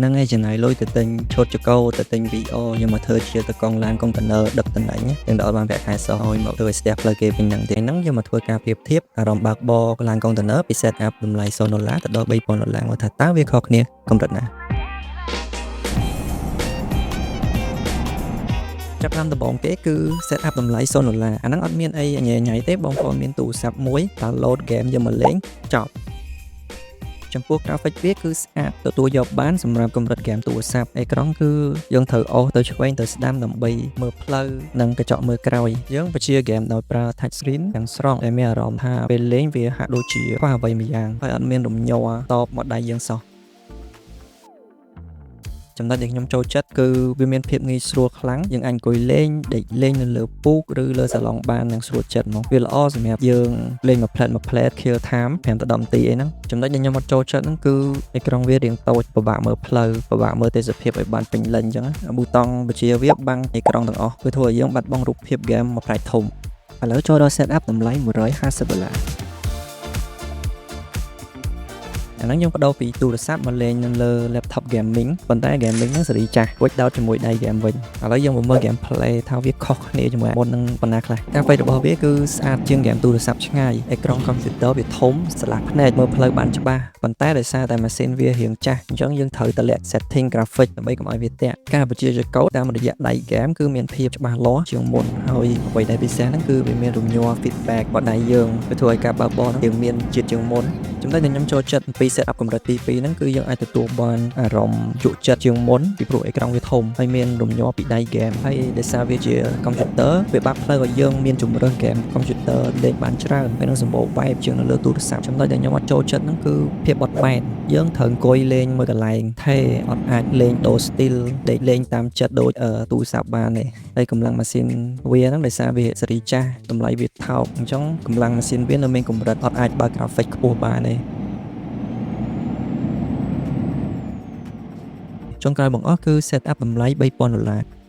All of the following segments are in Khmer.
នឹងឯចំណាយលុយទៅទិញឈុតចកោទៅទិញ VR យកមកធ្វើជាទៅកង់ឡានកុងតឺន័រដឹកតំណែងទាំងដល់បានប្រាក់ខែសោះឲ្យមកធ្វើឲ្យស្ទះផ្លូវគេវិញហ្នឹងទៀតហ្នឹងយកមកធ្វើការប្រៀបធៀបអារម្មណ៍បើកបរឡានកុងតឺន័រពី set up តម្លៃ$0ទៅដល់$3000មកថាតើវាខុសគ្នាកម្រិតណាចាប់តាមដំបូងគេគឺ set up តម្លៃ$0អាហ្នឹងអត់មានអីញ៉ៃទេបងប្អូនមានទូរស័ព្ទមួយ download game យកមកលេងចប់ចំពោះ graphic វាគឺស្អាតទទួលយកបានសម្រាប់កម្រិតហ្គេមទូរស័ព្ទអេក្រង់គឺយើងត្រូវអូសទៅឆ្វេងទៅស្ដាំដើម្បីមើលផ្លូវនិងកញ្ចក់មើលក្រោយយើងបញ្ជាហ្គេមដោយប្រើ touch screen ទាំងស្រុងដែលមានអារម្មណ៍ថាពេលលេងវាហាក់ដូចជាខ្វះអ្វីមួយយ៉ាងហើយអត់មានរំញ័រតបមកដៃយើងសោះចំណុចដែលខ្ញុំចូលចិត្តគឺវាមានភាពងាយស្រួលខ្លាំងយើងអាចអង្គុយលេងដេកលេងនៅលើពូកឬលើសាឡុងបាននឹងស្រួលចិត្តហ្មងវាល្អសម្រាប់យើងលេងមួយផ្លែត kill time 5ទៅ10នាទីអីហ្នឹងចំណុចដែលខ្ញុំអត់ចូលចិត្តហ្នឹងគឺអេក្រង់វារាងតូចពិបាកមើលផ្លូវពិបាកមើលទេសភាពឲ្យបានពេញលេញអញ្ចឹងប៊ូតុងបញ្ជាវាបាំងអេក្រង់ទាំងអស់វាធ្វើឲ្យយើងបាត់បង់រូបភាពហ្គេមមួយផ្នែកធំឥឡូវចូលដល់ set up តម្លៃ$150អាហ្នឹងយើងបដូរពីទូរស័ព្ទមកលេងនៅលើ laptop gaming ប៉ុន្តែ gaming ហ្នឹងសេរីចាស់វេចដោតជាមួយដៃ game វិញឥឡូវយើងមកមើល game play ថាវាខុសគ្នាជាមួយមុននឹងប៉ុណ្ណាខ្លះការហ្វេរបស់វាគឺស្អាតជាង game ទូរស័ព្ទឆ្ងាយអេក្រង់ computer វាធំស្លាស់ភ្នែកមើលផ្លូវបានច្បាស់ប៉ុន្តែដោយសារតែម៉ាស៊ីនវារាងចាស់អញ្ចឹងយើងត្រូវតែលាក់ setting graphic ដើម្បីកុំឲ្យវាទាក់ការបញ្ជាកូដតាមរយៈដៃ game គឺមានភាពច្បាស់លាស់ជាងមុនហើយអ្វីដែលពិសេសហ្នឹងគឺវាមានរំញ័រ feedback របស់ដៃយើងវាធ្វើឲ្យការបើកបរហ្នឹងមានជាតិជាងមុនចំណុចដែលខ្ញុំចូលចិត្តពី setup កម្រិតទី2ហ្នឹងគឺយើងអាចទទួលបានអារម្មណ៍ជក់ចិត្តជាងមុនពីព្រោះអេក្រង់វាធំហើយមានរំញ័រពីដៃ game ហើយដោយសារវាជា computer វាបាក់ផ្លូវឲ្យយើងមានជម្រើស game computer លេងបានច្រើនហើយនឹងសម្បូរបែបជាងនៅលើទូរស័ព្ទចំណុចដែលខ្ញុំអត់ចូលចិត្តហ្នឹងគឺភាពបត់បែនយើងត្រូវអង្គុយលេងមួយកន្លែងថេអត់អាចលេងដូរ style ដេកលេងតាមចិត្តដូចទូរស័ព្ទបានទេហើយកម្លាំងម៉ាស៊ីនវាហ្នឹងដោយសារវាសេរីចាស់តម្លៃវាថោកអញ្ចឹងកម្លាំងម៉ាស៊ីនវានៅមានកម្រិតអត់អាចបើក graphic ខ្ពស់បានទេចុងក្រោយបង្អស់គឺ set up តម្លៃ$3000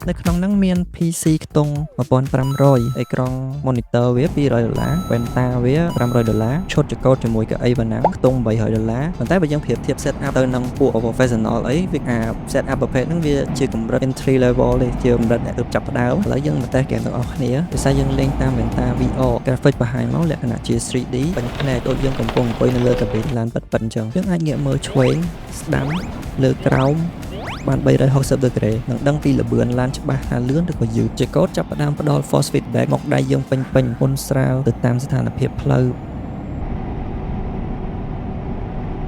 នៅក្នុងហ្នឹងមាន PC ខ្ទង់$1500អេក្រង់ monitor វា$200 Venta វា$500ឈុតចកោតជាមួយកៅអីវ៉ាណាំខ្ទង់$800ប៉ុន្តែបើយើងប្រៀបធៀប set up ទៅនឹងពួក professional អីវា set up ប្រភេទហ្នឹងវាជាកម្រិត entry level ទេជាកម្រិតអ្នកទើបចាប់ផ្ដើមឥឡូវយើងមកតេស្តហ្គេមទាំងអស់គ្នាដោយសារយើងលេងតាម Venta VR graphic បង្ហាញមកលក្ខណៈជា 3D ពេញភ្នែកដូចយើងកំពុងអង្គុយនៅលើកាប៊ីនឡានប៉ិតៗអញ្ចឹងយើងអាចងាកមើលឆ្វេងស្ដាំលើក្រោមបាន360 degree នឹងដឹងពីល្បឿនឡានច្បាស់ថាលឿនឬក៏យឺតជាកូដចាប់ផ្ដើមផ្ដល់ force feedback មកដៃយើងពេញមុនស្រាលទៅតាមស្ថានភាពផ្លូវ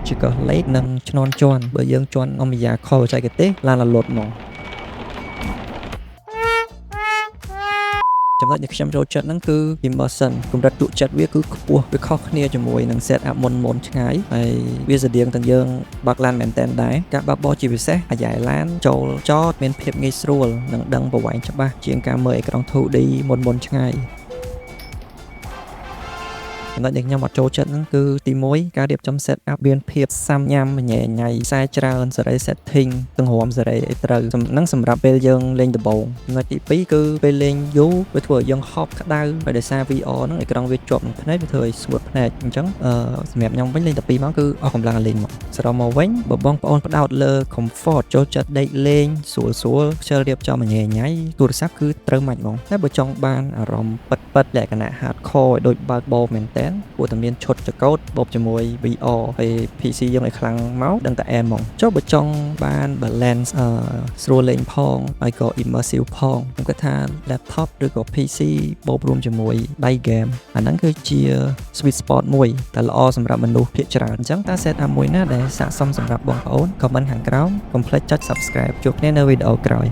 ជាកោះលេខនិងឆ្នន់ជន់បើយើងជន់អមយាខលបច្ចេកទេសឡានរលត់មកចំណុចដែលខ្ញុំចូលចិត្តហ្នឹងគឺ immersion កម្រិតជក់ចិត្តវាគឺខ្ពស់វាខុសគ្នាជាមួយនឹង set up មុនឆ្ងាយហើយវាស្តៀងទាំងយើងបើកឡានមែនតែនដែរការបើកបរជាពិសេសអាយ៉ៃឡានចូលចតមានភាពងាយស្រួលនិងដឹងប្រវែងច្បាស់ជាងការមើលអេក្រង់ 2D មុនឆ្ងាយចំណុចដែលខ្ញុំអត់ចូលចិត្តហ្នឹងគឺទី1ការរៀបចំ set up មានភាពសាំញ៉ាំញ៉ៃខ្សែច្រើនសេរី setting ទាំងរំសេរីឲ្យត្រូវហ្នឹងសម្រាប់ពេលយើងលេងដំបូងចំណុចទី2គឺពេលលេងយូរវាធ្វើឲ្យយើងហប់ក្តៅហើយដោយសារ VR ហ្នឹងអេក្រង់វាជាប់នឹងភ្នែកវាធ្វើឲ្យស្ងួតភ្នែកអញ្ចឹងសម្រាប់ខ្ញុំវិញលេងតែ2ម៉ោងគឺអស់កម្លាំងលេងមកសរុបមកវិញបើបងប្អូនផ្ដោតលើ comfort ចូលចិត្តដេកលេងស្រួលខ្ជិលរៀបចំញ៉ៃទូរស័ព្ទគឺត្រូវមាច់ហ្មងតែបើចង់បានអារម្មណ៍ពិតលក្ខណៈ hardcore ឲ្យដូចបើកបោមែនតើគួរតែមានឈុតចកោតបូកជាមួយ VR ហើយ PC យើងឲ្យខ្លាំងមកដឹងតែអែមហ្មងចុះបើចង់បាន balance ស្រួលលេងផងហើយក៏ immersive ផងខ្ញុំគិតថា laptop ឬក៏ PC បូករួមជាមួយដៃ game អាហ្នឹងគឺជា sweet spot មួយដែលល្អសម្រាប់មនុស្សភាគច្រើនអញ្ចឹងតើ setup មួយណាដែលស័ក្តិសមសម្រាប់បងប្អូន comment ខាងក្រោមកុំភ្លេចចុច subscribe ជួបគ្នានៅវីដេអូក្រោយ